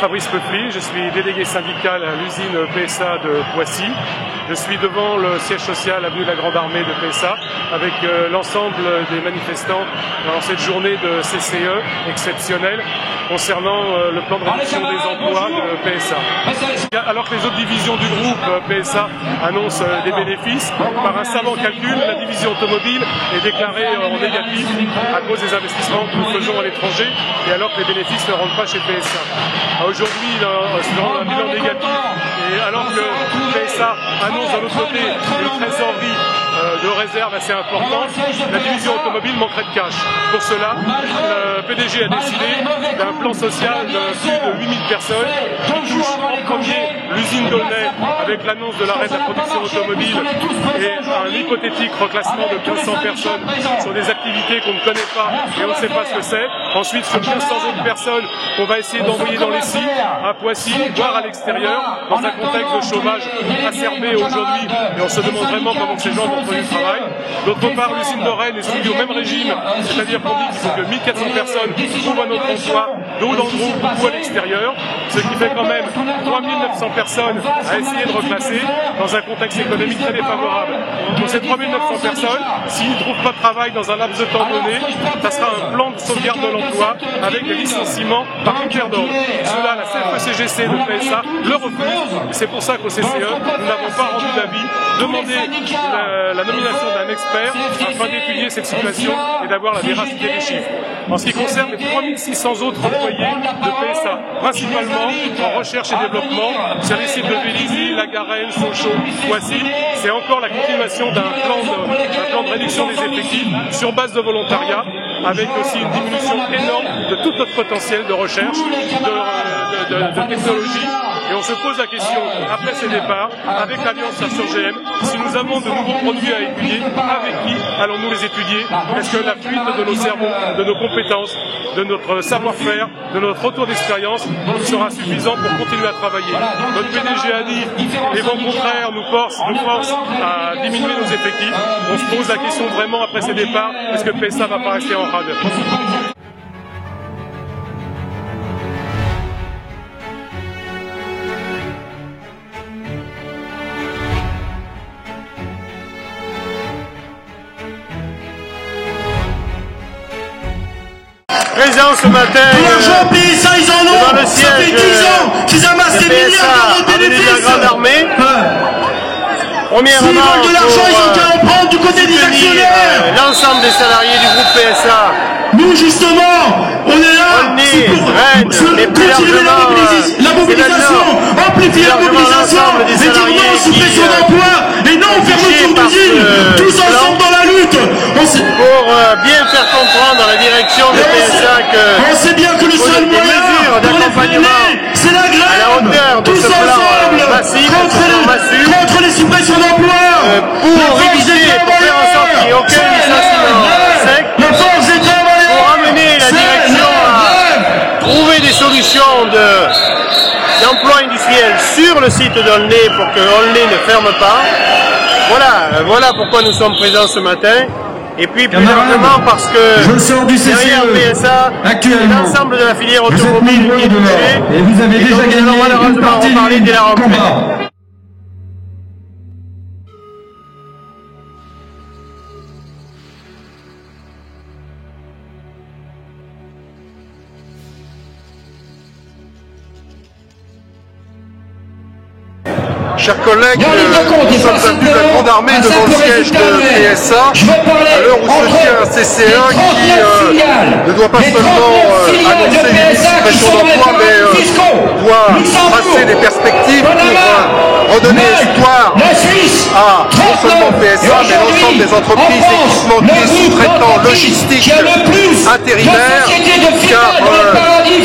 Fabrice Peufly, je suis délégué syndical à l'usine PSA de Poissy. Je suis devant le siège social avenue de la Grande Armée de PSA avec l'ensemble des manifestants dans cette journée de CCE exceptionnelle concernant le plan de réduction des emplois de PSA. Alors que les autres divisions du groupe PSA annoncent des bénéfices, par un savant calcul, la division automobile est déclarée en négatif à cause des investissements que nous faisons à l'étranger et alors que les bénéfices ne rentrent pas chez PSA. Aujourd'hui, dans un bilan négatif, et alors que PSA annonce d'un autre côté une trésorerie de réserve assez importante, la division automobile manquerait de cash. Pour cela, le PDG a décidé d'un plan social de plus de 8000 personnes qui touche en premier l'usine d'Aulnay avec l'annonce de l'arrêt de la production automobile et un hypothétique reclassement de 1500 personnes sur des activités qu'on ne connaît pas et on ne sait pas ce que c'est. Ensuite, sur 1500 autres personnes qu'on va essayer d'envoyer dans les sites, à Poissy, voire à l'extérieur, dans un contexte de chômage acerbé aujourd'hui, et on se demande vraiment comment ces gens vont trouver du travail. D'autre part, l'usine de Rennes est soumise au même régime, c'est-à-dire qu'on dit qu'il faut que 1400 personnes trouvent un autre emploi, ou dans le groupe ou à l'extérieur, ce qui fait quand même 3900 personnes à essayer de reclasser dans un contexte économique très défavorable. Pour ces 3900 personnes, s'ils ne trouvent pas de travail dans un laps de temps donné, ça sera un plan de sauvegarde de l'emploi avec des licenciements par critère d'ordre. Cela, la CFE-CGC de PSA le refuse, et c'est pour ça qu'au CCE, nous n'avons pas rendu d'avis, demandé la nomination d'un expert afin d'étudier cette situation et d'avoir la véracité des chiffres. En ce qui concerne les 3600 autres employés de PSA, principalement en recherche et développement, sur les sites de Vélizy, La Garenne, Sochaux, Poissy, c'est encore la continuation d'un plan de réduction des effectifs sur base de volontariat, avec aussi une diminution énorme de tout notre potentiel de recherche, de technologie. Et on se pose la question, après ces départs, avec l'Alliance Sur-GM, si nous avons de nouveaux produits à étudier, avec qui allons-nous les étudier? Est-ce que la fuite de nos cerveaux, de nos compétences, de notre savoir-faire, de notre retour d'expérience sera suffisant pour continuer à travailler? Notre PDG a dit, les vents contraires nous forcent à diminuer nos effectifs. On se pose la question vraiment après ces départs, est-ce que PSA va pas rester en rade? Présent ce matin l'argent PSA, ils en ont. Ça fait 10 ans qu'ils amassent des milliards d'euros de bénéfices. De la Grande Armée. Premièrement, s'ils veulent de l'argent, ils ont qu'à en prendre du côté des actionnaires. L'ensemble des salariés du groupe PSA. Nous justement, on est là pour continuer la mobilisation, amplifier la mobilisation, et dire non aux suppressions d'emplois, et non aux fermetures d'usines, tous ensemble dans la lutte. Pour bien faire comprendre à la direction de PSA que on sait bien que le seul moyen pour les freiner, c'est la grève, tous ensemble, contre les suppressions d'emplois, pour éviter, pour faire en sorte qu'il n'y ait aucun licenciement sec, pour amener la direction à trouver des solutions d'emploi industriel sur le site d'Aulnay pour que Aulnay ne ferme pas. Voilà pourquoi nous sommes présents ce matin. Et puis plus largement parce que derrière PSA, l'ensemble de la filière automobile qui est touchée, et vous avez déjà gagné malheureusement en parler dès la rentrée. Chers collègues, nous sommes venus de la Grande Armée devant le siège de PSA, à l'heure où se tient un CCE qui ne doit pas seulement annoncer une suppression d'emplois, mais doit tracer des perspectives pour redonner espoir à non seulement PSA, mais l'ensemble des entreprises, équipementiers, sous-traitants, logistiques, intérimaires, car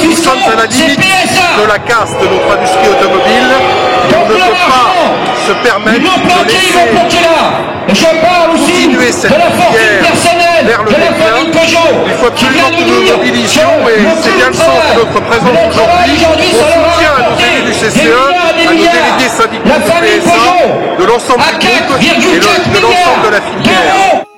nous sommes à la limite de la casse de notre industrie automobile. On ne peut pas se permettre de laisser continuer cette filière vers le déclin. Il faut absolument que nous nous mobilisions et c'est bien le sens de notre présence aujourd'hui. On soutient à nos élus du CCE, à nos délégués syndicaux du PSA, de l'ensemble du groupe et de l'ensemble de la filière.